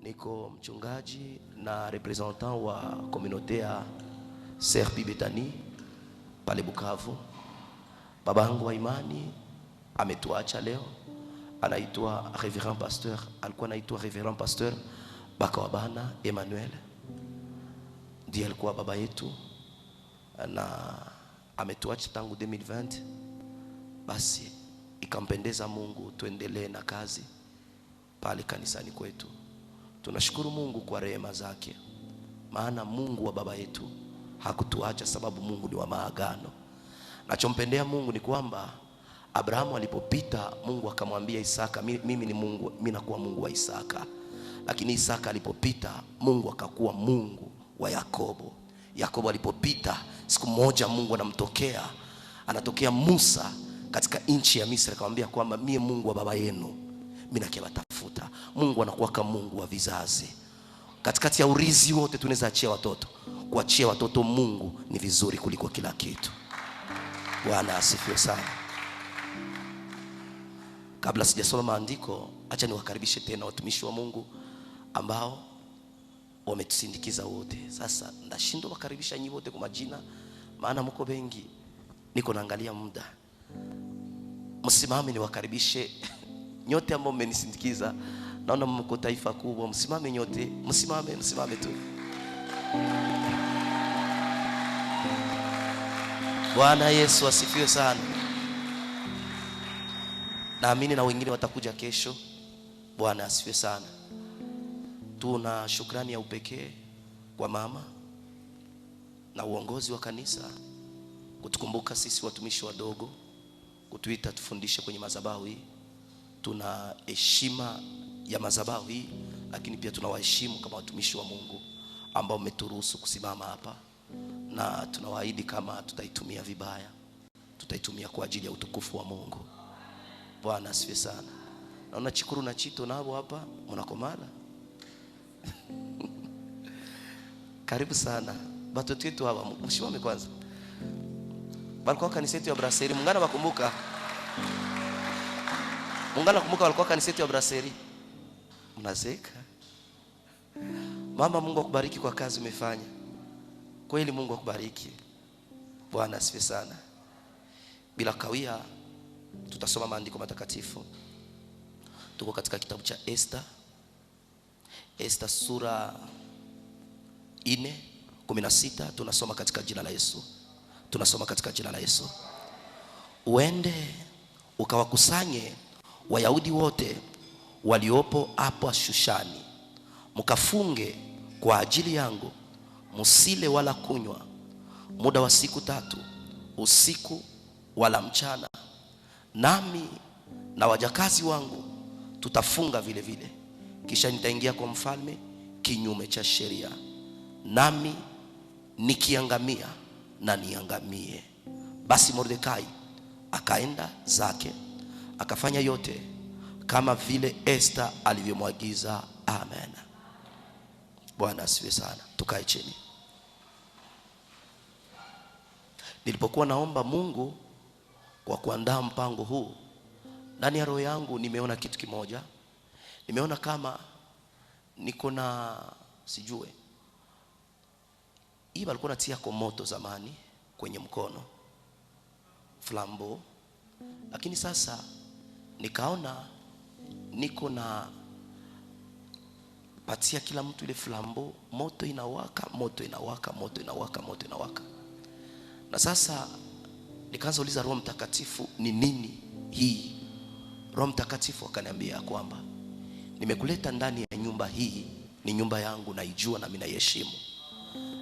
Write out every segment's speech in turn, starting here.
Niko mchungaji na representant wa communauté ya Serpi Betani pale Bukavu. Babangu wa imani ametuacha leo, anaitwa Reverend Pasteur, alikuwa anaitwa Reverend Pasteur Bakawabana Emmanuel. Ndiye alikuwa baba yetu na ametuacha tangu 2020. Basi ikampendeza Mungu tuendelee na kazi pale kanisani kwetu. Tunashukuru Mungu kwa rehema zake, maana Mungu wa baba yetu hakutuacha, sababu Mungu ni wa maagano. Nachompendea Mungu ni kwamba Abrahamu alipopita, Mungu akamwambia Isaka, mimi ni Mungu, mimi nakuwa Mungu wa Isaka. Lakini Isaka alipopita, Mungu akakuwa Mungu wa Yakobo. Yakobo alipopita, siku moja Mungu anatokea Musa katika nchi ya Misri, akamwambia kwamba mie Mungu wa baba yenu, mimi nakiwatafuta. Mungu anakuwa kama Mungu wa vizazi. Katikati ya urizi wote tunaweza achia watoto. Kuachia watoto Mungu ni vizuri kuliko kila kitu. Bwana asifiwe sana. Kabla sijasoma maandiko, acha niwakaribishe tena watumishi wa Mungu ambao wametusindikiza wote. Sasa ndashindwa wakaribisha nyinyi wote kwa majina, maana mko wengi. Niko naangalia muda. Msimame niwakaribishe nyote ambao mmenisindikiza. Naona mko taifa kubwa. Msimame nyote, msimame tu. Bwana Yesu asifiwe sana. Naamini na wengine watakuja kesho. Bwana asifiwe sana. Tuna shukrani ya upekee kwa mama na uongozi wa kanisa kutukumbuka sisi watumishi wadogo, kutuita tufundishe kwenye madhabahu hii. Tuna heshima ya madhabahu hii, lakini pia tunawaheshimu kama watumishi wa Mungu ambao umeturuhusu kusimama hapa, na tunawaahidi kama tutaitumia vibaya, tutaitumia kwa ajili ya utukufu wa Mungu. Bwana asifiwe sana. Naona Chikuru na Chito nao hapa mnakomala. Karibu sana. Watoto wetu hawa mshimame kwanza. Walikuwa kanisa yetu ya Brasserie, mungana wakumbuka. Mungana kumbuka walikuwa kanisa yetu ya Brasserie. Mnazeka. Mama, Mungu akubariki kwa kazi umefanya. Kweli Mungu akubariki. Bwana asifiwe sana. Bila kawia tutasoma maandiko matakatifu. Tuko katika kitabu cha Esther sura 4:16. Tunasoma katika jina la Yesu. Uende ukawakusanye Wayahudi wote waliopo hapo Shushani, mkafunge kwa ajili yangu, musile wala kunywa muda wa siku 3, usiku wala mchana. Nami na wajakazi wangu tutafunga vile vile. Kisha nitaingia kwa mfalme kinyume cha sheria, nami nikiangamia na niangamie. Basi Mordekai akaenda zake, akafanya yote kama vile Esther alivyomwagiza. Amen. Bwana asifiwe sana. Tukae chini. Nilipokuwa naomba Mungu kwa kuandaa mpango huu, ndani ya roho yangu nimeona kitu kimoja. Nimeona kama niko na sijue hii walikuwa natia kwa moto zamani kwenye mkono, flambo. Lakini sasa nikaona niko na patia kila mtu ile flambo, moto inawaka. Na sasa nikaanza uliza Roho Mtakatifu, ni nini hii? Roho Mtakatifu akaniambia kwamba nimekuleta ndani ya nyumba hii, ni nyumba yangu, naijua na mimi naiheshimu.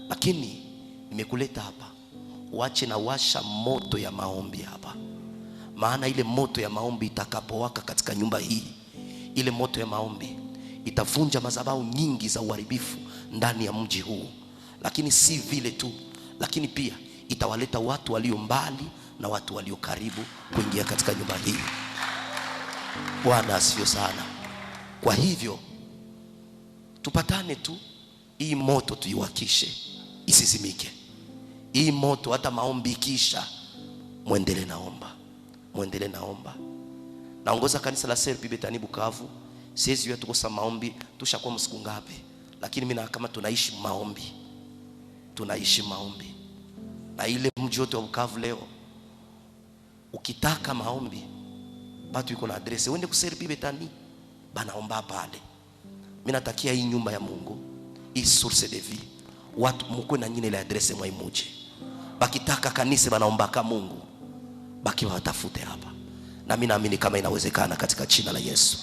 Lakini nimekuleta hapa uache na washa moto ya maombi hapa. Maana ile moto ya maombi itakapowaka katika nyumba hii, ile moto ya maombi itavunja madhabahu nyingi za uharibifu ndani ya mji huu. Lakini si vile tu, lakini pia itawaleta watu walio mbali na watu walio karibu kuingia katika nyumba hii. Bwana asifiwe sana. Kwa hivyo tupatane tu, hii moto tuiwakishe, isizimike. Hii moto hata maombi kisha muendelee naomba. Naongoza kanisa la Serpi Betani Bukavu Siwezi wewe tukosa maombi, tushakuwa msiku ngapi? Lakini mimi na kama tunaishi maombi. Tunaishi maombi. Na ile mji wote wa Bukavu leo, ukitaka maombi, batu yuko na address, uende kuseri Bibetani, banaomba pale. Mimi natakia hii nyumba ya Mungu, hii source de vie, watu mkwe na nyine ile address mwa imuje. Bakitaka kanisa banaomba kama Mungu, baki watafute hapa. Na mimi naamini kama inawezekana katika jina la Yesu.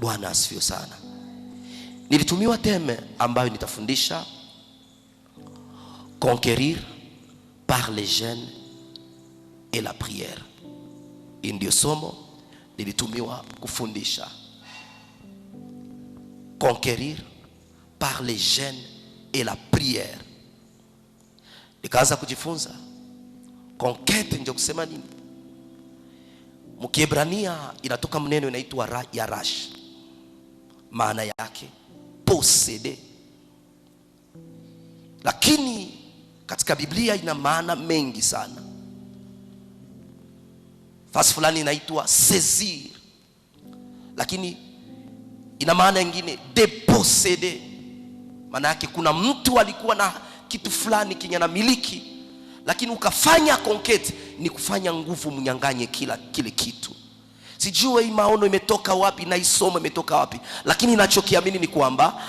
Bwana asifiwe sana. Nilitumiwa teme ambayo nitafundisha, conquérir par les jeûnes et la prière. Ndio somo nilitumiwa kufundisha, conquérir par les jeûnes et la prière. Nikaanza kujifunza conquête ndio kusema nini. Mkiebrania inatoka mneno inaitwa yarash, maana yake posséder. Lakini katika Biblia ina maana mengi sana. Fasi fulani inaitwa saisir, lakini ina maana nyingine déposséder. Maana yake kuna mtu alikuwa na kitu fulani kinyana miliki, lakini ukafanya conquête, ni kufanya nguvu mnyanganye kile kitu. Sijui hii maono imetoka wapi na isomo imetoka wapi, lakini ninachokiamini ni kwamba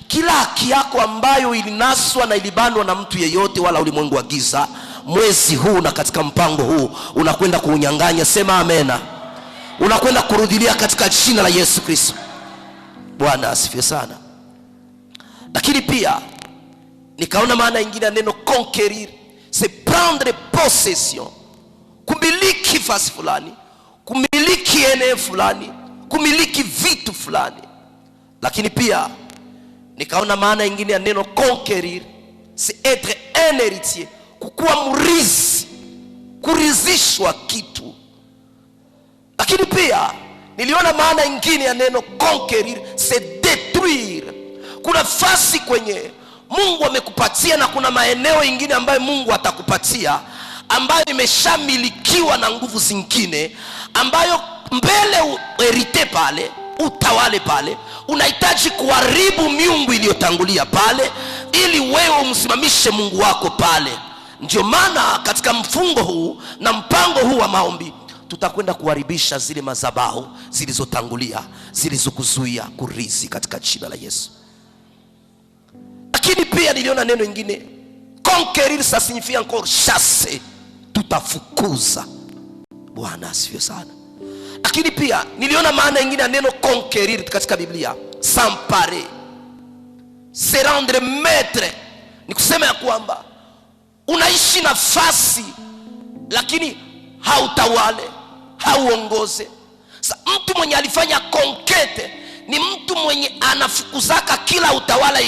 kila haki yako ambayo ilinaswa na ilibanwa na mtu yeyote wala ulimwengu wa giza, mwezi huu na katika mpango huu unakwenda kuunyanganya. Sema amena. Unakwenda kurudilia katika jina la Yesu Kristo. Bwana asifiwe sana. Lakini pia nikaona maana nyingine ya neno conquérir, c'est prendre possession, kumiliki fasi fulani, kumiliki eneo fulani, kumiliki vitu fulani. Lakini pia nikaona maana nyingine ya neno conquérir, c'est être un héritier, kukuwa mrizi, kurizishwa kitu. Lakini pia niliona maana nyingine ya neno conquérir, c'est détruire. Kuna fasi kwenye Mungu amekupatia na kuna maeneo mengine ambayo Mungu atakupatia ambayo imeshamilikiwa na nguvu zingine, ambayo mbele uherite pale, utawale pale, unahitaji kuharibu miungu iliyotangulia pale ili wewe umsimamishe Mungu wako pale. Ndio maana katika mfungo huu na mpango huu wa maombi tutakwenda kuharibisha zile madhabahu zilizotangulia, zilizokuzuia kurithi katika jina la Yesu. Lakini pia niliona neno lingine, conquérir, ça signifie encore chasser, tutafukuza. Bwana asifiwe sana. Lakini pia niliona maana nyingine ya neno conquérir katika Biblia, s'emparer, se rendre maître. Ni kusema ya kwamba unaishi nafasi lakini hautawale, hauongoze. Mtu mwenye alifanya conquête ni mtu mwenye anafukuzaka kila utawala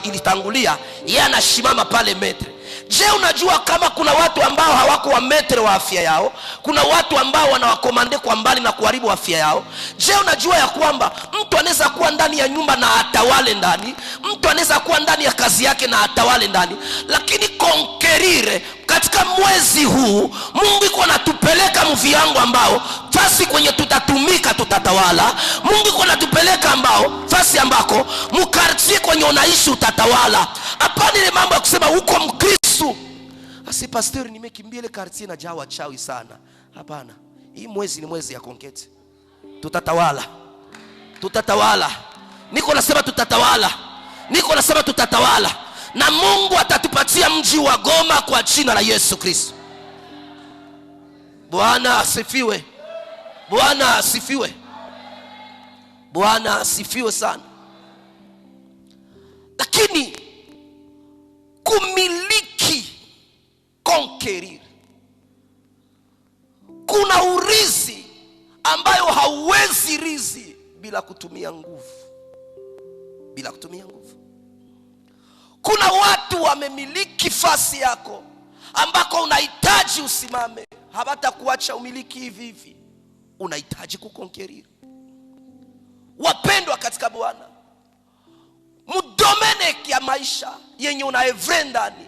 ilitangulia, yeye anashimama pale maître. Je, unajua kama kuna watu ambao hawako wa maître wa afya yao? Kuna watu ambao wanawakomande kwa mbali na kuharibu afya yao. Je, unajua ya kwamba mtu anaweza kuwa ndani ya nyumba na atawale ndani, mtu anaweza kuwa ndani ya kazi yake na atawale ndani? Lakini conquérir katika mwezi huu Mungu iko anatupeleka mviango ambao fasi kwenye tutatumika tutatawala. Mungu iko anatupeleka ambao fasi ambako mkartie kwenye unaishi utatawala. Hapana ile mambo ya kusema huko Mkristo, asi pastor nimekimbia ile kartie na jawa chawi sana. Hapana. Hii mwezi ni mwezi ya conquête. Tutatawala. Tutatawala. Niko nasema tutatawala. Niko nasema tutatawala. Na Mungu atatupatia mji wa Goma kwa jina la Yesu Kristo. Bwana asifiwe. Bwana asifiwe. Bwana asifiwe sana. Lakini kumiliki, conquérir, kuna urithi ambayo hauwezi rithi bila kutumia nguvu. Bila kutumia nguvu. Kuna watu wamemiliki fasi yako ambako unahitaji usimame, habata kuacha umiliki hivi hivi. Unahitaji kuconquérir. Wapendwa katika Bwana, mudomene ya maisha yenye unaevre ndani,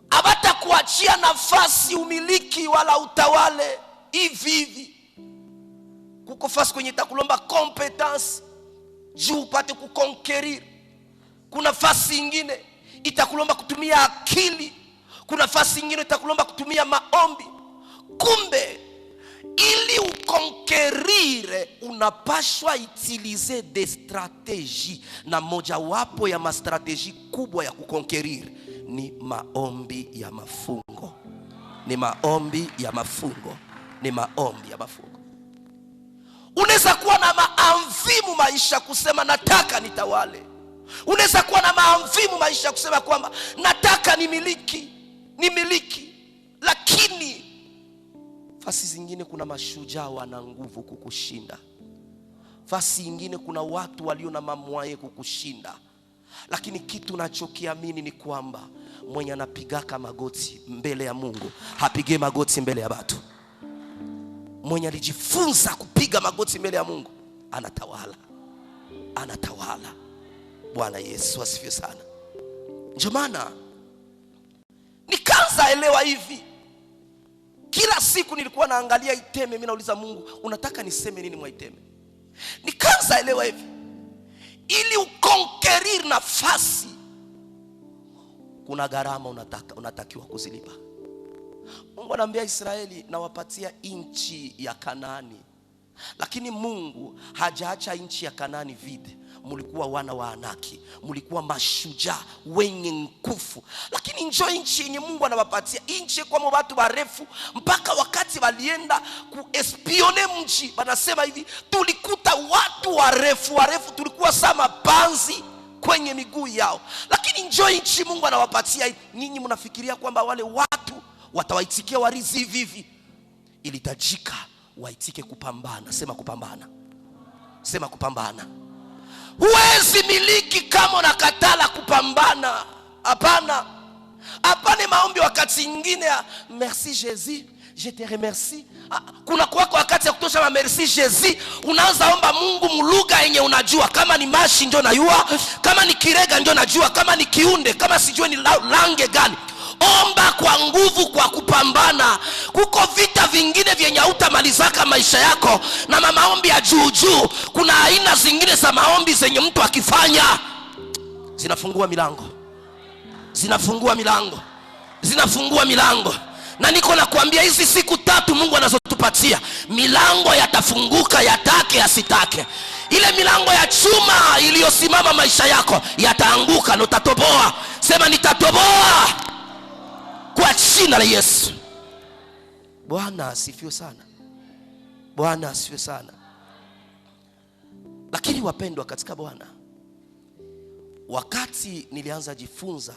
habata kuachia nafasi umiliki wala utawale hivi hivi. kuko fasi kwenye itakulomba competence juu upate kuconquérir. Kuna fasi ingine itakulomba kutumia akili. Kuna fasi ingine itakulomba kutumia maombi. Kumbe ili uconquérir unapashwa utiliser des stratégies, na moja wapo ya mastratégie kubwa ya kuconquérir ni maombi ya mafungo. Ni maombi ya mafungo. Ni maombi ya mafungo. Unaweza kuwa na maamvimu maisha kusema nataka nitawale. Unaweza kuwa na maamvimu maisha kusema kwamba nataka nimiliki. Lakini fasi zingine kuna mashujaa wana nguvu kukushinda. Fasi zingine kuna watu walio na mamwaye kukushinda. Lakini kitu nachokiamini ni kwamba mwenye anapigaka magoti mbele ya Mungu hapige magoti mbele ya watu. Mwenye alijifunza kupiga magoti mbele ya Mungu anatawala. Anatawala. Bwana Yesu asifiwe sana. Ndio maana nikaanza elewa hivi. Kila siku nilikuwa naangalia iteme, mimi nauliza Mungu, unataka niseme nini mwa iteme? Nikaanza elewa hivi. Ili uconquérir nafasi, kuna gharama unatakiwa kuzilipa. Mungu anambia Israeli nawapatia nchi ya Kanaani. Lakini Mungu hajaacha nchi ya Kanaani vide. Mulikuwa wana wa Anaki, mulikuwa mashujaa wenye nguvu. Lakini njoo nchi yenye Mungu anawapatia, nchi kwa watu warefu, mpaka wakati walienda kuespione mji, wanasema hivi, tulikuta watu warefu tulikuwa sama panzi kwenye miguu yao. Lakini njoo nchi Mungu anawapatia, nyinyi mnafikiria kwamba wale watu watawaitikia warizi hivi? Ilitajika waitike kupambana. Sema kupambana. Sema kupambana. Huwezi miliki kama unakatala kupambana. Hapana. Hapana maombi wakati mwingine merci Jésus, je te remercie. Kuna kwako wakati ya kutosha wa merci Jésus, unaanza omba Mungu mlugha yenye unajua. Kama ni mashi ndio najua, kama ni kirega ndio najua, kama ni kiunde, kama sijui ni lange gani. Omba kwa nguvu, kwa kupambana. Kuko vita vingine vyenye utamalizaka maisha yako na maombi ya juu. Kuna aina zingine za maombi zenye mtu akifanya zinafungua milango. Zinafungua milango. Na niko nakwambia hizi siku 3 Mungu anazotupatia, milango yatafunguka, yatake asitake. Ile milango ya chuma iliyosimama maisha yako yataanguka na utatoboa. Sema nitatoboa kwa jina la Yesu. Bwana asifiwe sana. Bwana asifiwe sana. Lakini wapendwa katika Bwana, wakati nilianza jifunza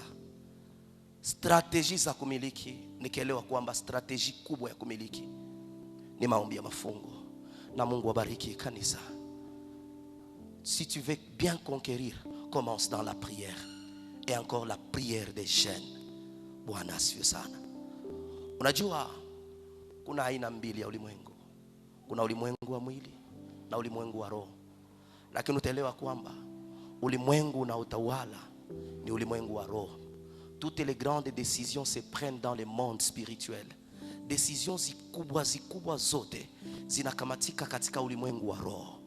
strategy za kumiliki, nikaelewa kwamba strategy kubwa ya kumiliki ni maombi ya mafungo. Na Mungu abariki kanisa. Si tu veux bien conquérir, commence dans la prière. Et encore la prière des jeunes. Bwana asifiwe sana. Unajua kuna aina mbili ya ulimwengu. Kuna ulimwengu wa mwili na ulimwengu wa roho. Lakini utaelewa kwamba ulimwengu unaotawala ni ulimwengu wa roho. Toutes les grandes décisions se prennent dans le monde spirituel. Décisions zikubwa zote zinakamatika katika ulimwengu wa roho.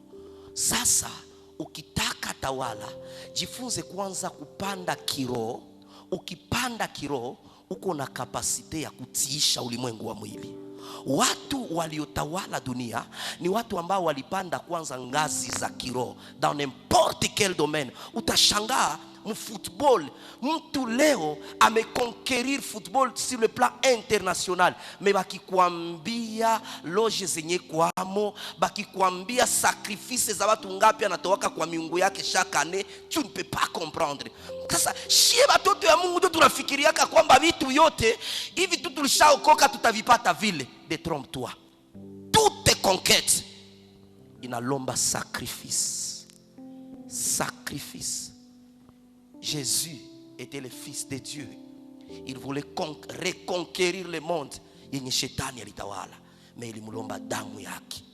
Sasa ukitaka tawala, jifunze kwanza kupanda kiroho. Ukipanda kiroho, uko na kapasite ya kutiisha ulimwengu wa mwili. Watu waliotawala dunia ni watu ambao walipanda kwanza ngazi za kiroho dans n'importe quel domaine. Utashangaa football, mtu leo ameconquérir football sur le plan international, mais bakikwambia loge zenye kwamo, bakikwambia sacrifice za watu ngapi anatoka kwa miungu yake chaque année, tu ne peux pas comprendre. Sasa shie batoto ya Mungu ndio tunafikiriaka kwamba vitu yote hivi tu tulishaokoka tutavipata vile. Détrompe-toi. Toute conquête inalomba sacrifice. Sacrifice. Jésus était le fils de Dieu. Il voulait reconquérir le monde. Yenye shetani alitawala, mais ilimulomba damu yake,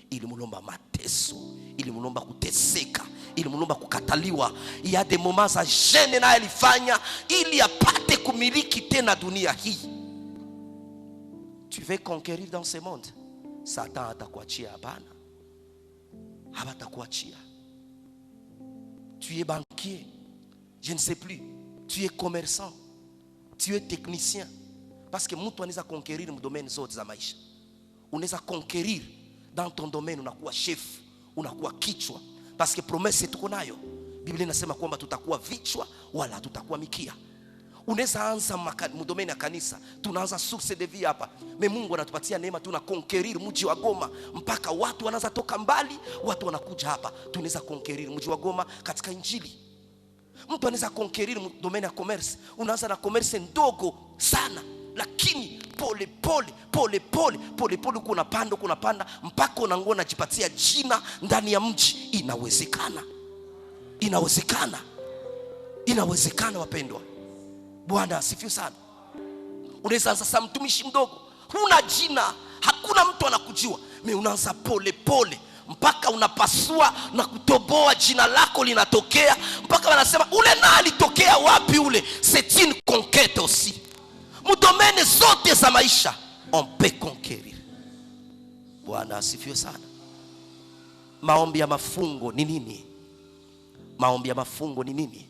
ilimulomba mateso, ilimulomba kuteseka, ilimulomba kukataliwa. Il y a des moments za gêne na alifanya ili apate kumiliki tena dunia hii. Tu veux conquérir dans ce monde? Satan atakuachia hapana. habatakuachia. Tu es banquier, je ne sais plus, tu es commerçant, tu es technicien. Parce que mtu anaweza conquérir mu domaine zote za maisha. Unaweza conquérir dans ton domaine, unakuwa chef, unakuwa kichwa. Parce que promesse tuko nayo. Biblia inasema kwamba tutakuwa vichwa wala tutakuwa mikia. Unaweza anza mu domaine ya kanisa, tunaanza source de vie hapa. Mais Mungu anatupatia neema, tuna conquérir mji wa Goma mpaka watu wanaanza toka mbali, watu wanakuja hapa. Tunaweza conquérir mji wa Goma katika injili. Mtu anaweza conquérir mu domaine ya commerce. Unaanza na commerce ndogo sana, lakini pole pole kuna panda mpaka unaanza kujipatia jina ndani ya mji. Inawezekana wapendwa. Bwana asifiwe sana. Unaweza sasa mtumishi mdogo, huna jina, hakuna mtu anakujua. Mimi unaanza pole mpaka unapasua na kutoboa, jina lako linatokea mpaka wanasema ule na alitokea wapi ule. C'est une conquête aussi. Mudomene zote za maisha on peut conquérir. Bwana asifiwe sana. Maombi ya mafungo ni nini? Maombi ya mafungo ni nini?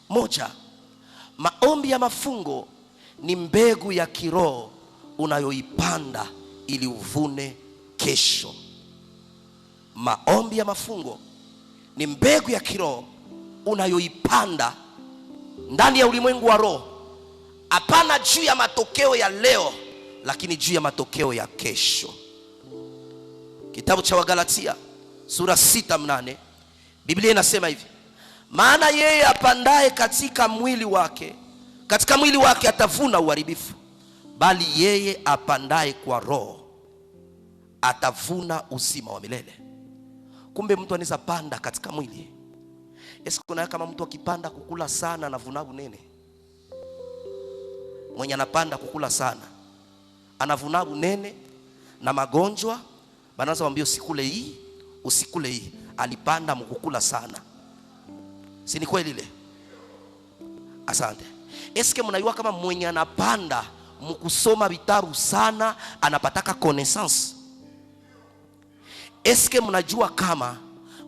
Moja, maombi ya mafungo ni mbegu ya kiroho unayoipanda ili uvune kesho. Maombi ya mafungo ni mbegu ya kiroho unayoipanda ndani ya ulimwengu wa roho. Hapana juu ya matokeo ya leo, lakini juu ya matokeo ya kesho. Kitabu cha Wagalatia sura 6:8, Biblia inasema hivi: maana yeye apandaye katika mwili wake atavuna uharibifu, bali yeye apandaye kwa roho atavuna uzima wa milele. Kumbe mtu anaweza panda katika mwili. Kuna kama mtu akipanda kukula sana anavuna unene. Mwenye anapanda kukula sana anavuna unene na magonjwa. Banaanza kumwambia usikule hii. Alipanda mkukula sana. Si ni kweli ile? Asante. Mnajua kama mwenye anapanda mkusoma vitabu sana anapataka connaissance? Mnajua kama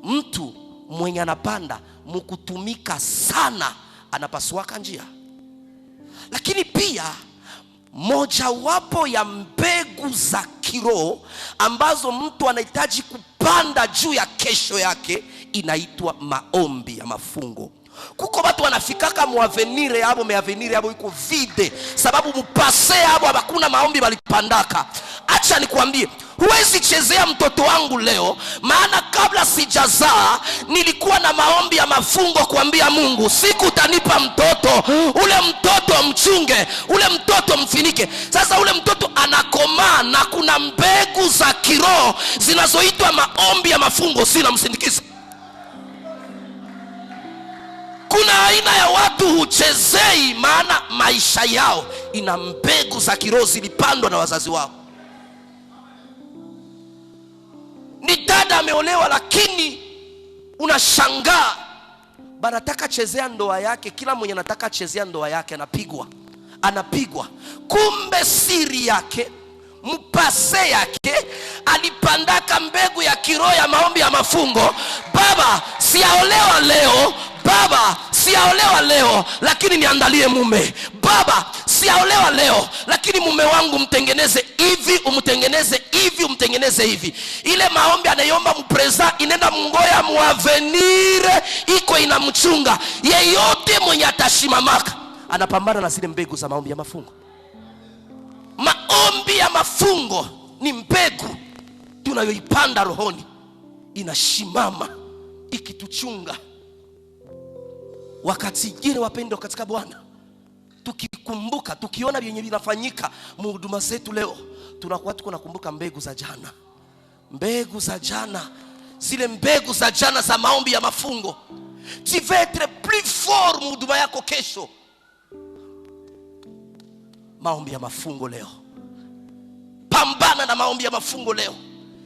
mtu mwenye anapanda mkutumika sana anapaswaka njia? Lakini pia mojawapo ya mbegu za kiroho ambazo mtu anahitaji kupanda juu ya kesho yake inaitwa maombi ya mafungo. Kuko watu wanafikaka muavenire yabo, meavenire yabo iko vide sababu mupase yabo hakuna maombi walipandaka. Acha nikwambie, huwezi chezea mtoto wangu leo, maana kabla sijazaa nilikuwa na maombi ya mafungo kuambia Mungu, siku utanipa mtoto, ule mtoto mchunge, ule mtoto mfinike. Sasa ule mtoto anakomaa na kuna mbegu za kiroho zinazoitwa maombi ya mafungo, sina msindikizo. Kuna aina ya watu huchezei, maana maisha yao ina mbegu za kiroho zilipandwa na wazazi wao. Ni dada ameolewa, lakini unashangaa banataka chezea ndoa yake. Kila mwenye anataka chezea ndoa yake anapigwa. Kumbe siri yake, mpase yake, alipandaka mbegu ya kiroho ya maombi ya mafungo. Baba siaolewa leo, lakini niandalie mume. Baba siaolewa leo, lakini mume wangu mtengeneze hivi, umtengeneze hivi. Ile maombi anayomba mpreza inenda mungoya muavenire iko inamchunga. Yeyote mwenye atashimamaka anapambana na zile mbegu za maombi ya mafungo. Maombi ya mafungo ni mbegu tunayoipanda rohoni, inashimama ikituchunga. Wakati ingine wapendwa katika Bwana, tukikumbuka, tukiona vyenye vinafanyika muhuduma zetu leo, tunakuwa tunakumbuka mbegu za jana. Zile mbegu za jana za maombi ya mafungo. Tu vas être plus fort muhuduma yako kesho. Maombi ya mafungo leo. Pambana na maombi ya mafungo leo.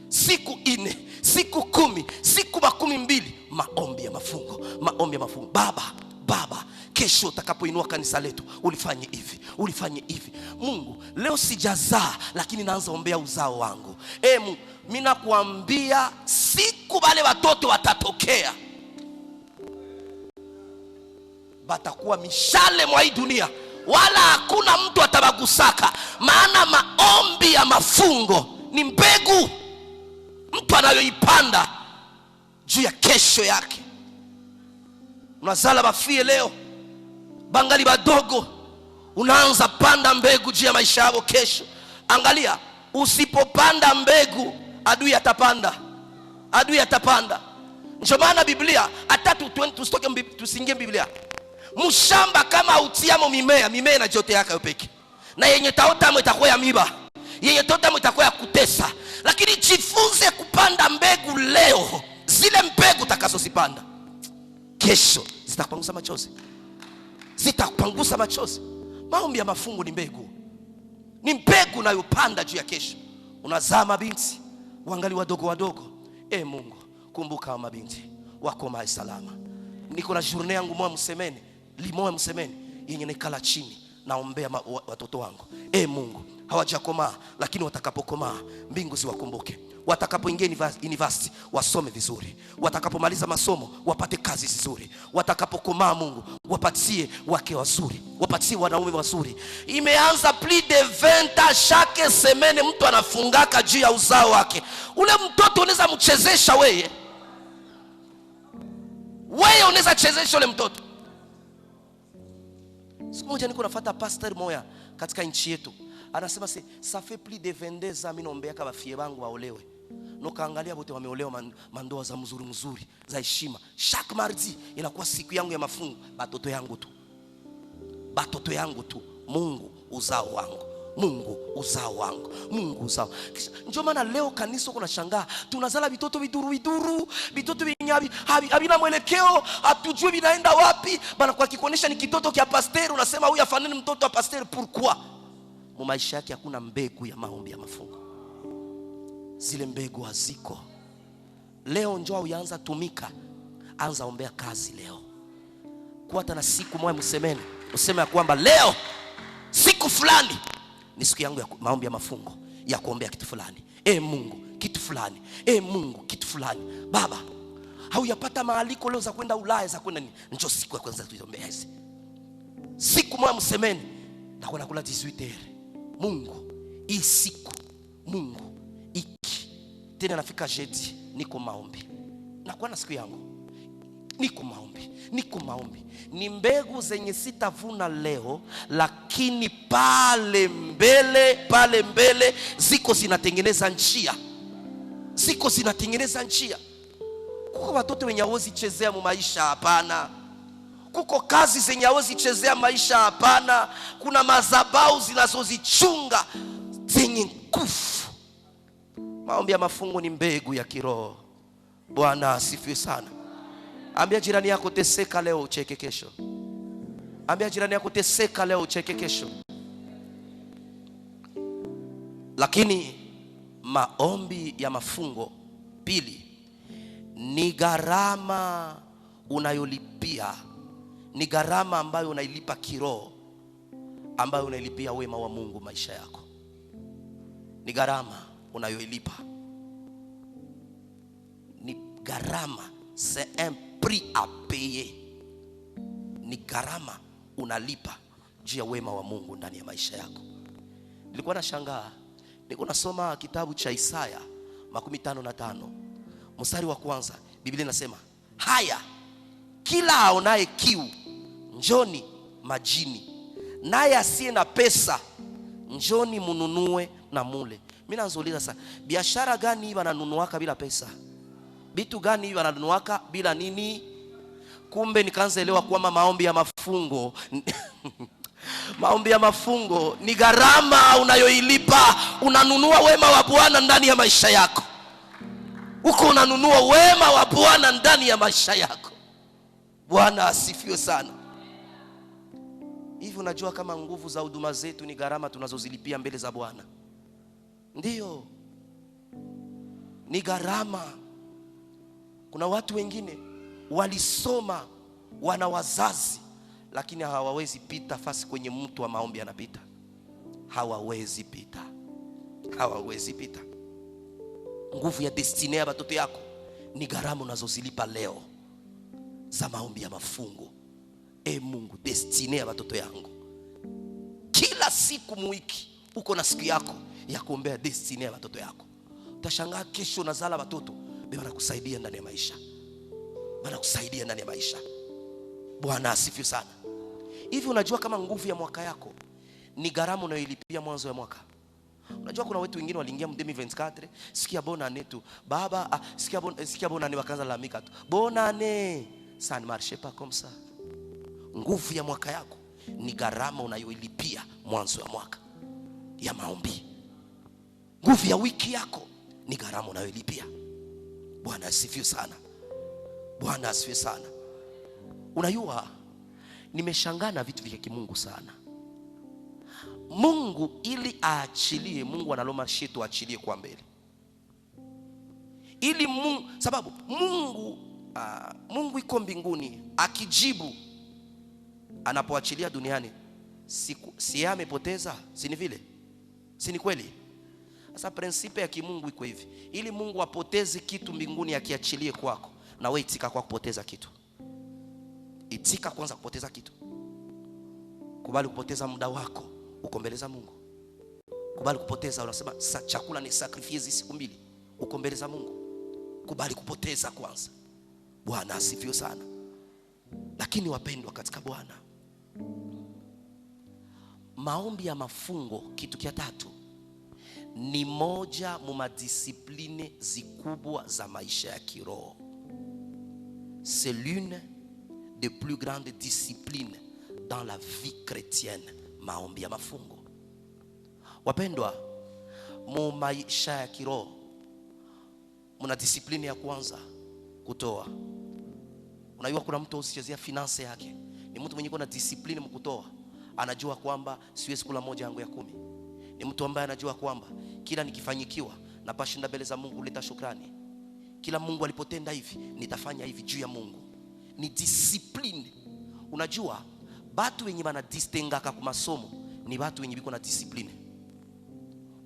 Siku 4, siku 10, siku 12, maombi ya mafungo. Baba, kesho utakapoinua kanisa letu ulifanye hivi. Mungu, leo sijazaa lakini naanza ombea uzao wangu. Mungu, mimi nakuambia siku wale watoto watatokea, batakuwa mishale mwa hii dunia, wala hakuna mtu atabagusaka. Maana maombi ya mafungo ni mbegu mtu anayoipanda juu ya kesho yake. Unazala bafie leo, bangali badogo, unaanza panda mbegu juu ya maisha yao kesho. Angalia, usipopanda mbegu, adui atapanda. Adui atapanda. Ndio maana Biblia, hata tusingie Biblia, mshamba kama utiamo mimea na jote yake yopeke, na yenye taota itakuwa ya miba, yenye taota itakuwa ya kutesa. Lakini jifunze kupanda mbegu leo. Zile mbegu utakazozipanda kesho zitakupangusa machozi. Zitakupangusa machozi. Maombi ya mafungo ni mbegu. Ni mbegu unayopanda juu ya kesho. Unazaa mabinti wangali wadogo. Mungu, kumbuka mabinti wako mai salama. Niko na journée yangu moja msemeni, limoya msemeni, yenye nikala chini naombea watoto wangu. Mungu, hawajakomaa lakini watakapokomaa mbingu ziwakumbuke. Watakapoingia university wasome vizuri. Watakapomaliza masomo wapate kazi vizuri. Watakapokomaa Mungu wapatie wake wazuri, wapatie wanaume wazuri. Imeanza plus de 20 ans, chaque semaine mtu anafungaka juu ya uzao wake. Ule mtoto unaweza mchezesha wewe. Wewe unaweza chezesha ule mtoto. Siku moja niko nafuata pastor moya katika nchi yetu. Anasema ça fait plus de 22 ans mimi naombea kama bafie bangu waolewe. Nokaangalia wote wameolewa mandoa za mzuri za heshima. Chaque mardi inakuwa siku yangu ya mafungo. Batoto yangu tu. Mungu uzao wangu. Mungu uzao wangu. Mungu uzao. Ndio maana leo kanisa kuna shangaa, tunazala vitoto viduru, vitoto vinyabi habina mwelekeo, hatujui vinaenda wapi. Bana kwa kikuonesha ni kitoto kia pastor, unasema huyu afanani mtoto wa pastor. Pourquoi? Mu maisha yake hakuna mbegu ya maombi ya mafungo. Zile mbegu haziko. Leo njoo uanza tumika, anza ombea kazi leo. Kuata na siku moja msemeni, useme ya kwamba leo siku fulani ni siku yangu ya maombi ya mafungo, ya kuombea kitu fulani. Mungu kitu fulani. Mungu kitu fulani. Baba, hauyapata maaliko leo za kwenda Ulaya, za kwenda nini? Njoo siku ya kwanza tuombea hizi. Siku moja msemeni, nakula 18h. Mungu hii siku, Mungu iki tena nafika jeudi niko maombi. Nakuwa na siku yangu niko maombi. Ni mbegu zenye sitavuna leo, lakini pale mbele ziko zinatengeneza njia. Kuko watoto wenye hawezi chezea mu maisha, hapana. Kuko kazi zenye hawezi chezea maisha, hapana. Kuna madhabahu zinazozichunga zenye nguvu. Maombi ya mafungo ni mbegu ya kiroho. Bwana asifiwe sana. Ambia jirani yako, teseka leo ucheke kesho. Ambia jirani yako, teseka leo ucheke kesho. Lakini maombi ya mafungo, pili, ni gharama unayolipia. Ni gharama ambayo unailipa kiroho, ambayo unailipia wema wa Mungu maisha yako. Ni gharama unayoilipa. Ni gharama, c'est un prix à payer. Ni gharama unalipa juu ya wema wa Mungu ndani ya maisha yako. Nilikuwa nashangaa, nilikuwa nasoma kitabu cha Isaya 55 mstari wa kwanza. Biblia inasema, haya, kila aonaye kiu njoni majini, naye asiye na pesa njoni mununue na mule. Mimi naanzauliza sasa, biashara gani hivi wananunuaka bila pesa? Bitu gani hivi wananunuaka bila nini? Kumbe nikaanza elewa kwamba maombi ya mafungo maombi ya mafungo ni gharama unayoilipa. Unanunua wema wa Bwana ndani ya maisha yako. Uko unanunua wema wa Bwana ndani ya maisha yako. Bwana asifiwe sana. Hivi unajua kama nguvu za huduma zetu ni gharama tunazozilipia mbele za Bwana? Ndiyo, ni gharama. Kuna watu wengine walisoma, wana wazazi, lakini hawawezi pita fasi kwenye mtu wa maombi anapita. Hawawezi pita. Nguvu ya destiny ya watoto yako ni gharama unazozilipa leo za maombi ya mafungo. Mungu, destiny ya watoto yangu. Kila siku mwiki uko na siku yako ya kuombea destiny ya watoto yako. Utashangaa kesho unazala watoto bwana kusaidia ndani ya maisha. Bwana kusaidia ndani ya maisha. Bwana asifiwe sana. Hivi unajua kama nguvu ya mwaka yako ni gharama unayoilipia mwanzo wa mwaka? Unajua kuna watu wengine waliingia mdemi 24, sikia bonane tu. Baba, sikia bonane wakaanza lalamika tu. Bonane, ça ne marche pas comme ça. Nguvu ya mwaka yako ni gharama unayoilipia mwanzo wa mwaka ya maombi. Nguvu ya wiki yako ni gharama unayoilipia. Bwana asifiwe sana. Bwana asifiwe sana. Unajua nimeshangaa na vitu vya kimungu sana. Mungu ili aachilie, Mungu analoma shetu aachilie kwa mbele. Ili Mungu, sababu Mungu iko mbinguni, akijibu anapoachilia duniani si amepoteza, si ni vile? Si ni kweli? Sasa prinsipe ya kimungu iko hivi. Ili Mungu apoteze kitu mbinguni akiachilie kwako, na wewe itika kwa kupoteza kitu. Itika kwanza kupoteza kitu. Kubali kupoteza muda wako uko mbele za Mungu. Kubali kupoteza, unasema chakula ni sacrifice siku 2, uko mbele za Mungu. Kubali kupoteza kwanza. Bwana asifiwe sana. Lakini wapendwa katika Bwana, maombi ya mafungo, kitu kia tatu, ni moja mu discipline zikubwa za maisha ya kiroho. C'est l'une des plus grandes disciplines dans la vie chrétienne, maombi ya mafungo. Wapendwa, mu maisha ya kiroho muna discipline ya kwanza, kutoa. Unajua kuna mtu usichezea finance yake. Ni mtu mwenye kuna discipline mkutoa. Anajua kwamba siwezi kula moja yangu ya 10. Ni mtu ambaye anajua kwamba kila nikifanyikiwa napashinda mbele za Mungu kuleta shukrani. Kila Mungu alipotenda hivi, nitafanya hivi juu ya Mungu. Ni discipline. Unajua watu wenye wana distengaka kwa masomo ni watu wenye biko na discipline.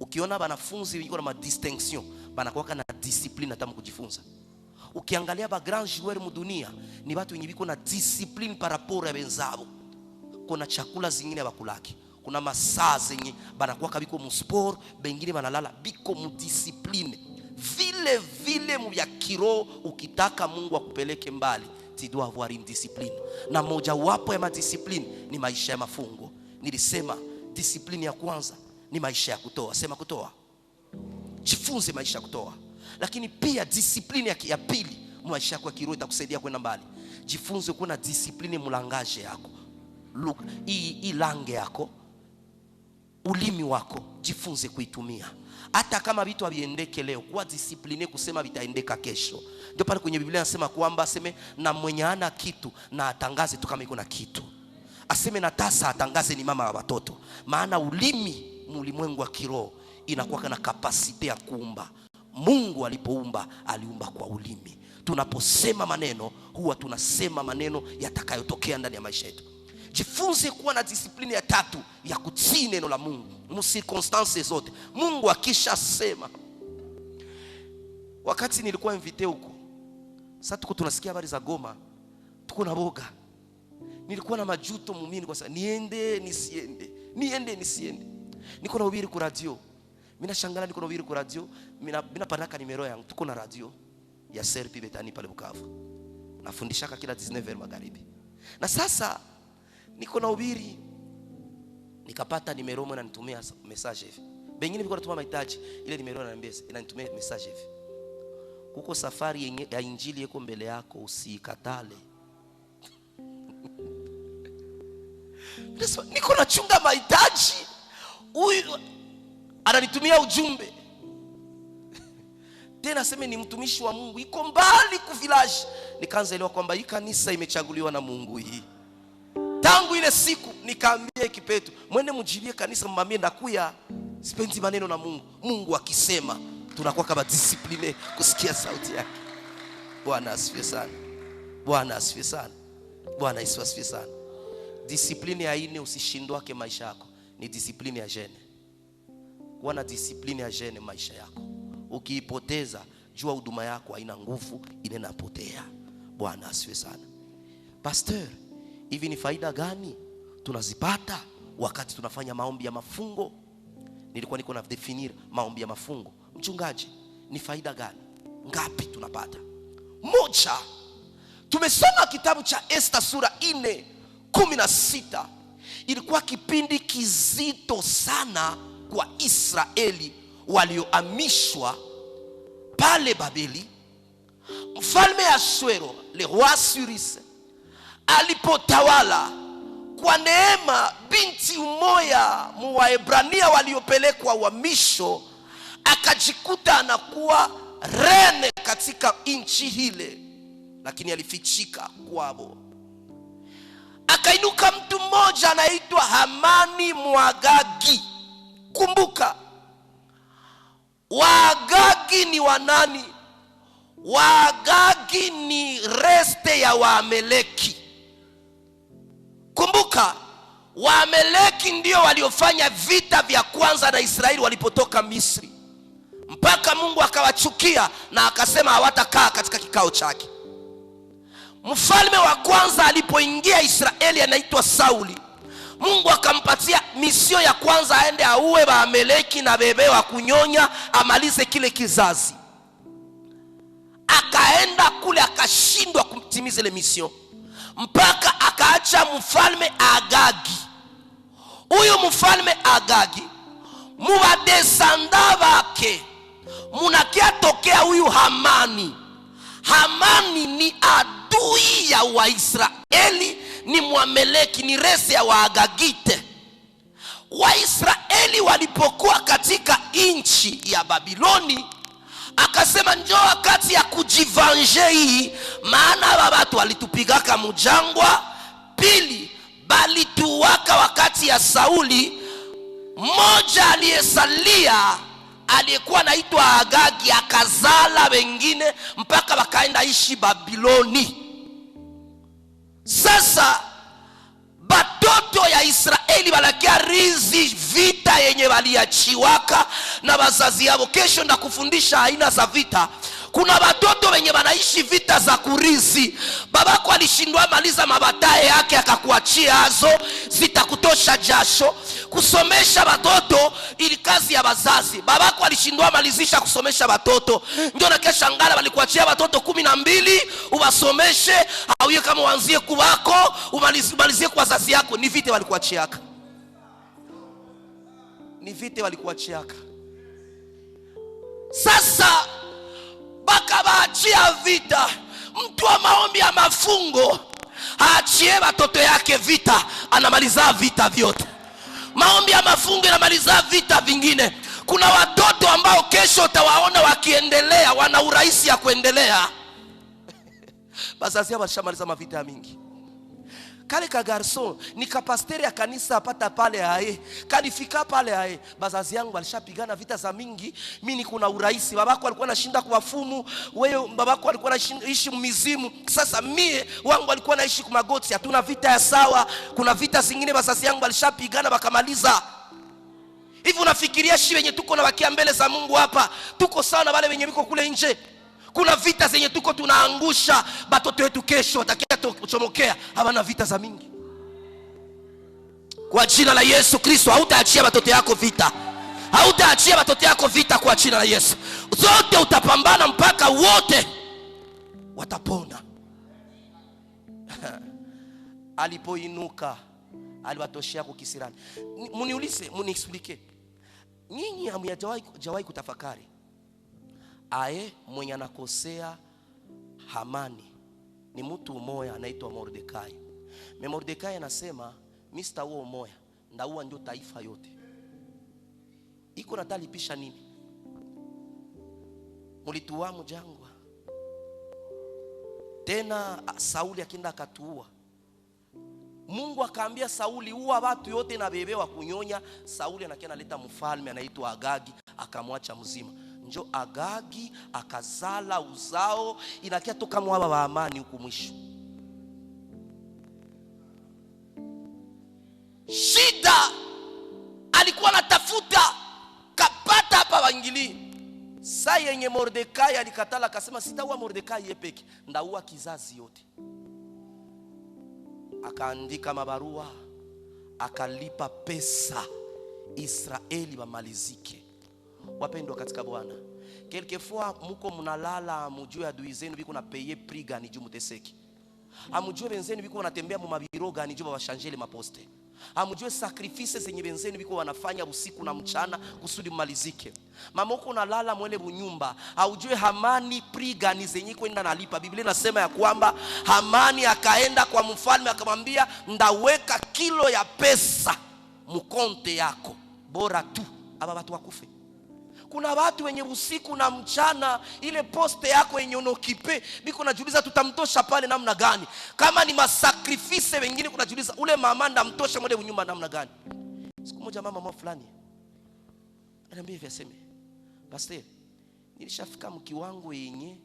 Ukiona wanafunzi wenye na distinction banakuwa na discipline hata mkujifunza. Ukiangalia ba grand joueur mu dunia ni watu wenye biko na discipline par rapport ya wenzao. Kuna chakula zingine bakulaki, kuna masaa zenye banakuwa kabiko mu sport, bengine banalala biko mu discipline. Vile mu ya kiroho, ukitaka Mungu akupeleke mbali, tu dois avoir une discipline. Na moja wapo ya discipline ni maisha ya mafungo. Nilisema discipline ya kwanza ni maisha ya kutoa. Sema kutoa. Jifunze maisha ya kutoa. Lakini pia discipline ya pili maisha yako ya kiroho itakusaidia kwenda mbali. Jifunze kuwa na discipline mulangaje yako. Look, hii langue yako, ulimi wako, jifunze kuitumia. Hata kama vitu haviendeke leo, kuwa discipline kusema vitaendeka kesho. Ndio pale kwenye Biblia nasema kwamba aseme na mwenye ana kitu na atangaze tu kama iko na kitu. Aseme na tasa atangaze ni mama wa watoto. Maana ulimi mulimwengu wa kiroho inakuwa na kapasite ya kuumba. Mungu alipoumba aliumba kwa ulimi. Tunaposema maneno huwa tunasema maneno yatakayotokea ndani ya maisha yetu. Jifunze kuwa na discipline ya tatu ya kutii neno la Mungu mu circumstances zote. Mungu akisha sema. Wakati nilikuwa invité huko, sasa tuko tunasikia habari za Goma, tuko na boga. Nilikuwa na majuto mumini kwa sababu niende nisiende. Niko na ubiri ku radio. Mina shangala niko na ubiri ku radio. Mina panaka nimero yangu. Tuko na radio ya Serpi Betani pale Bukavu. Nafundishaka kila 19h magharibi. Na sasa niko na ubiri, nikapata nimero mwana nitumia message hivi. Bengine biko natuma mahitaji, ile nimero ananiambia inanitumia message hivi. Kuko safari ya injili yako mbele yako, usikatale. Niko nachunga mahitaji, huyu ananitumia ujumbe. Tena sema ni mtumishi wa Mungu, iko mbali ku village. Nikaanza elewa kwamba hii kanisa imechaguliwa na Mungu hii. Tangu ile siku nikaambia Kipetu, mwende mjibie kanisa mmambie ndakuya, sipendi maneno na Mungu. Mungu akisema tunakuwa kama discipline kusikia sauti yake. Bwana asifiwe sana. Bwana asifiwe sana. Bwana asifiwe sana. Discipline ya ine usishindwake maisha yako ni discipline ya jeune. Kuwa na discipline ya jeune maisha yako. Ukiipoteza jua huduma yako haina nguvu, inapotea. Bwana asiwe sana. Pastor, hivi ni faida gani tunazipata wakati tunafanya maombi ya mafungo? Nilikuwa niko na definir maombi ya mafungo. Mchungaji, ni faida gani ngapi tunapata? Moja, tumesoma kitabu cha Esther sura 4:16. Ilikuwa kipindi kizito sana kwa Israeli waliohamishwa pale Babeli. Mfalme Ahasuero, le roi Cyrus, alipotawala, kwa neema binti umoya Mwaebrania waliopelekwa uhamisho akajikuta anakuwa rene katika nchi hile, lakini alifichika kwao. Akainuka mtu mmoja anaitwa Hamani Mwagagi. Kumbuka, Waagagi ni wanani? Waagagi ni reste ya Waameleki. Kumbuka, Waameleki ndio waliofanya vita vya kwanza na Israeli walipotoka Misri, mpaka Mungu akawachukia na akasema hawatakaa katika kikao chake. Mfalme wa kwanza alipoingia Israeli anaitwa Sauli. Mungu akampatia misio ya kwanza, aende auwe Waameleki na bebe wa kunyonya, amalize kile kizazi. Akaenda kule akashindwa kutimiza ile misio, mpaka akaacha mfalme Agagi. Huyu mfalme Agagi, muwadesanda wake munakia tokea huyu Hamani. Hamani ni adui ya Waisraeli, ni Mwameleki, ni rese ya Waagagite. Waisraeli walipokuwa katika nchi ya Babiloni, akasema njoo wakati ya kujivanje hii, maana watu walitupigaka mjangwa. Pili, balituwaka wakati ya Sauli. Mmoja aliyesalia aliyekuwa anaitwa Agagi akazala wengine mpaka wakaenda ishi Babiloni. Sasa batoto ya Israeli walakia rizi vita yenye waliachiwaka na wazazi yao. Kesho ndakufundisha aina za vita. Kuna watoto wenye wanaishi vita za kurizi. Babako alishindwa maliza mabatae yake akakuachia hazo, zitakutosha jasho. Kusomesha watoto ili kazi ya wazazi. Babako alishindwa malizisha kusomesha watoto, ndio na kesha ngala walikuachia watoto 12 uwasomeshe, au yeye kama uanzie kuwako umalizie kwa wazazi yako. Ni vite walikuachiaka. Ni vite walikuachiaka. Sasa baka baachia vita. Mtu wa maombi ya mafungo haachie watoto yake vita, anamaliza vita vyote. Maombi ya mafungo yanamaliza vita vingine. Kuna watoto ambao kesho utawaona wakiendelea, wana urahisi ya kuendelea. Bazazi yao washamaliza mavita mingi. Kale ka garson ni kapasteri ya kanisa apata pale hae, kanifika pale hae. Bazazi yangu walishapigana vita za mingi, mimi niko na urahisi. Babako alikuwa anashinda kwa wafumu, wewe babako alikuwa anaishi mizimu. Sasa mie wangu alikuwa anaishi kwa magoti. Hatuna vita ya sawa. Kuna vita zingine bazazi yangu walishapigana wakamaliza. Hivi unafikiria shi wenye tuko na wakia mbele za Mungu hapa tuko sawa na wale wenye wiko kule nje? Kuna vita zenye tuko tunaangusha batoto wetu, kesho watakia kuchomokea. Hawana vita za mingi. Kwa jina la Yesu Kristo, hautaachia batoto yako vita. Hautaachia batoto yako vita kwa jina la Yesu. Zote utapambana mpaka wote watapona. Alipoinuka aliwatoshea kwa kisirani. Muniulize, muniexplique. Nyinyi hamjawahi kutafakari ae mwenye anakosea Hamani ni mtu umoya anaitwa Mordekai. Mordekai anasema Mr. huo umoya ndaua ndio taifa yote. Iko natalipisha nini? Mulituwa mjangwa. Tena Sauli akienda akatuua. Mungu akaambia Sauli uwa watu yote na bebe wa kunyonya. Sauli anakia analeta mfalme anaitwa Agagi, akamwacha mzima. Njo Agagi akazala uzao inakia toka mwaba wa amani huku mwisho. Shida alikuwa anatafuta kapata hapa wangili. Saa yenye Mordekai alikatala akasema sitaua Mordekai yepeke, ndaua kizazi yote. Akaandika mabarua, akalipa pesa Israeli wamalizike. Wapendwa katika Bwana, quelquefois muko munalala amujue adui zenu biko na payer prix gani juu muteseki. Amujue benzenu biko wanatembea mu mabiro gani juu bawashanjele maposte. Amujue sacrifices zenye benzenu biko wanafanya usiku na mchana kusudi mmalizike. Mama uko unalala mwele bunyumba, aujue Hamani prix gani zenye kwenda nalipa. Biblia inasema ya kwamba Hamani akaenda kwa mfalme akamwambia ndaweka kilo ya pesa mkonte yako, bora tu aba watu wakufe. Kuna watu wenye usiku na mchana ile poste yako yenye unokipe biko najiuliza tutamtosha pale namna gani. Kama ni masacrifice wengine kunajiuliza ule mama ndamtosha mwele unyumba namna gani. Siku moja mama fulani ananiambia hivi, aseme pastor, nilishafika mkiwango yenye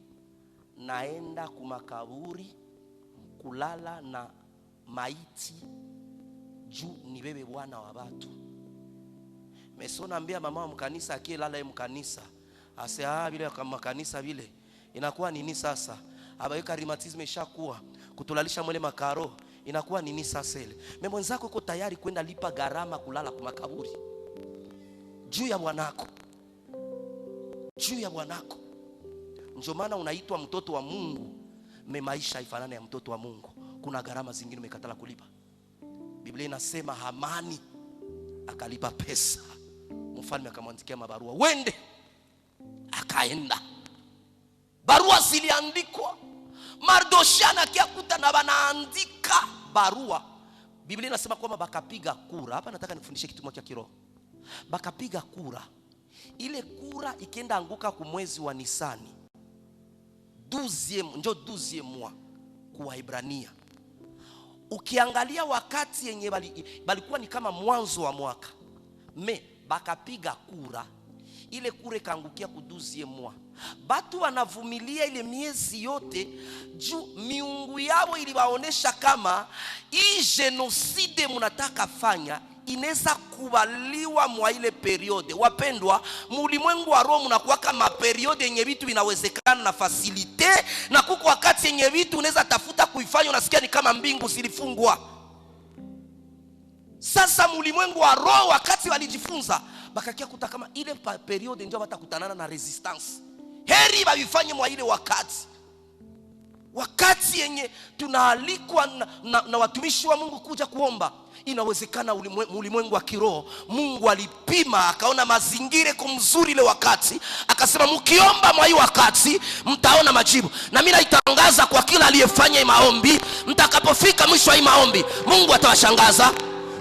naenda kumakaburi kulala na maiti juu ni bebe bwana wa watu. Meso naambia mama wa mkanisa akie lala ye mkanisa, ase vile kama kanisa vile inakuwa nini sasa? Abaweka rheumatism ishakuwa kutulalisha mwele makaro, inakuwa nini sasa ile? Mwenzako uko tayari kwenda lipa gharama kulala kwa makaburi juu ya bwanako, juu ya bwanako. Ndio maana unaitwa mtoto wa Mungu. Maisha ifanane ya mtoto wa Mungu, kuna gharama zingine umekatala kulipa. Biblia inasema Hamani akalipa pesa, mfalme akamwandikia mabarua wende. Akaenda, barua ziliandikwa. Mardoshana akiakuta na wanaandika barua, Biblia inasema kwamba bakapiga kura. Hapa nataka nifundishe kitu moja kiroho. Bakapiga kura, ile kura ikienda anguka kumwezi wa Nisani 12 mwa kwa Ibrania. Ukiangalia wakati yenye balikuwa ni kama mwanzo wa mwaka, bakapiga kura, ile kura ikaangukia ku 12 mwa. Batu wanavumilia ile miezi yote juu miungu yao iliwaonesha kama hii genocide munataka fanya inaweza kubaliwa mwa ile periode. Wapendwa, mulimwengu wa roho mnakuwa kama periode yenye vitu vinawezekana na facilite, na kuko wakati yenye vitu unaweza tafuta kuifanya unasikia ni kama mbingu zilifungwa. Sasa mulimwengu wa roho wakati walijifunza bakakia kuta kama ile periode ndio watakutanana na resistance. Heri bavifanye mwa ile wakati yenye tunaalikwa na watumishi wa Mungu kuja kuomba. Inawezekana ulimwengu wa kiroho Mungu alipima akaona mazingira kumzuri ile wakati, akasema mkiomba mwa hii wakati mtaona majibu. Na mimi naitangaza kwa kila aliyefanya maombi, mtakapofika mwisho wa maombi Mungu atawashangaza.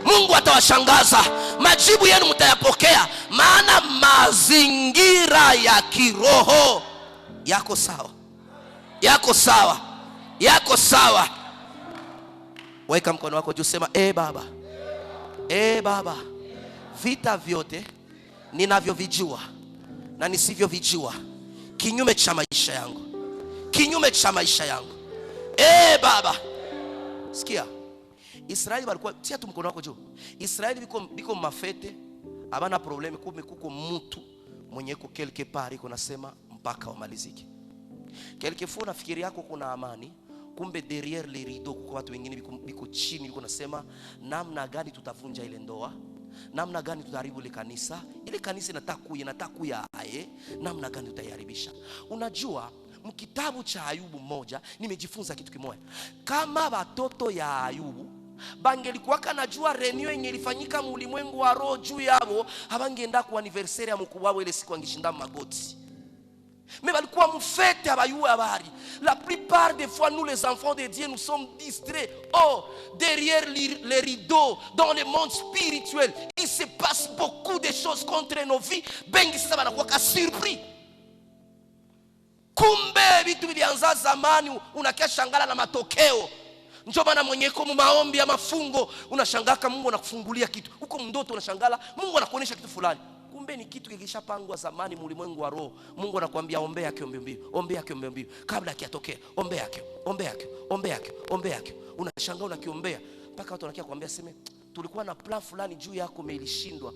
Mungu atawashangaza, majibu yenu mtayapokea, maana mazingira ya kiroho yako sawa. Yako sawa. Yako sawa. Weka mkono wako juu, sema Baba, Baba, vita vyote ninavyovijua na nisivyovijua kinyume cha maisha yangu, kinyume cha maisha yangu, Baba. Sikia, Israeli walikuwa, tia tu mkono wako juu. Israeli biko mafete, abana probleme, kuko mtu mwenye ko quelque part iko nasema mpaka wamalizike. Quelquefois nafikiri yako kuna amani, kumbe derrière les rideaux kwa watu wengine biko chini, biko nasema namna gani tutavunja ile ndoa, namna gani tutaharibu ile kanisa. Ile kanisa inatakuya namna gani tutaiharibisha. Unajua mkitabu cha Ayubu moja nimejifunza kitu kimoja. Kama watoto ya Ayubu bangelikuwa kanajua renew yenye ilifanyika mulimwengu wa roho juu yao, habangeenda kwa anniversaire ya mkubwa wao ile siku angishinda magoti. Mais balikuwa mufete abayua habari. La plupart des fois nous les enfants de Dieu nous sommes distraits. Oh, derrière les rideaux dans le monde spirituel il se passe beaucoup de choses contre nos vies. Bengi sasa banakuwa ka surpris. Kumbe vitu vilianza zamani, unakia shangala na matokeo. Njoo bana mwenyeko mu maombi ya mafungo unashangaka Mungu anakufungulia kitu. Huko mndoto unashangala Mungu anakuonesha kitu fulani. Kumbe ni kitu kikishapangwa zamani mulimwengu wa roho. Mungu anakuambia ombea yake ombe mbio, ombea yake ombe mbio, kabla yakitokea ombea yake, ombea yake, ombea yake, ombea yake. Unashangaa unakiombea mpaka watu wanakia kuambia sema tulikuwa na plan fulani juu yako meilishindwa.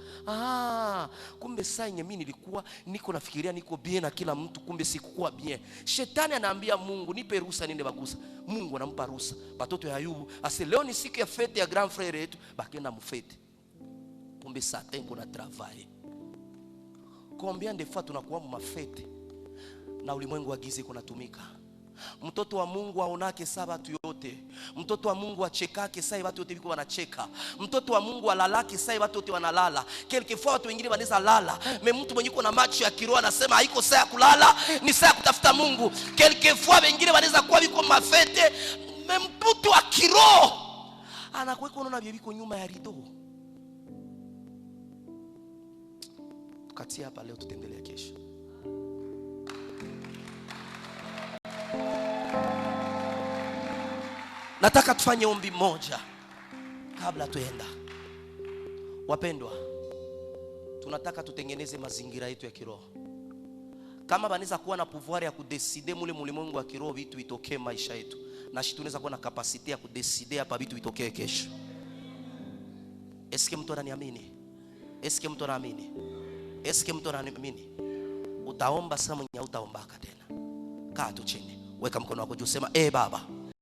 Kumbe saa yenye mimi nilikuwa niko nafikiria niko bien na kila mtu, kumbe sikukuwa bien. Shetani anaambia Mungu, nipe ruhusa niende bagusa. Mungu anampa ruhusa. Batoto ya Ayubu ase leo ni siku ya fete ya grand frère yetu, bakenda mfete. Kumbe Satan kuna travail. Combien de fois tunakuwa mafete na ulimwengu wa giza kuna tumika. Mtoto wa Mungu aonake saa watu yote. Mtoto wa Mungu achekake saa watu yote biko wanacheka. Mtoto wa Mungu alalake saa watu yote wanalala. Quelquefois watu wengine wanaweza lala, mais mtu mwenye yuko na macho ya kiroho anasema haiko saa ya kulala, ni saa ya kutafuta Mungu. Quelquefois wengine wanaweza kuwa biko mafete, mais mtu wa kiroho anakuwa unaona biko nyuma ya rido. Tukatia hapa leo, tutaendelea kesho. Nataka tufanye ombi moja kabla tuenda. Wapendwa, tunataka tutengeneze mazingira yetu ya kiroho. Kama banaweza kuwa na pouvoir ya kudeside mule mulimwengu wa kiroho vitu vitokee maisha yetu, na sisi tunaweza kuwa na capacity ya kudeside hapa vitu vitokee kesho. Eske mtu ananiamini? Eske mtu anaamini? Eske mtu anaamini? Utaomba sana mwenye utaombaka tena. Kaa tu chini, weka mkono wako juu, sema Baba,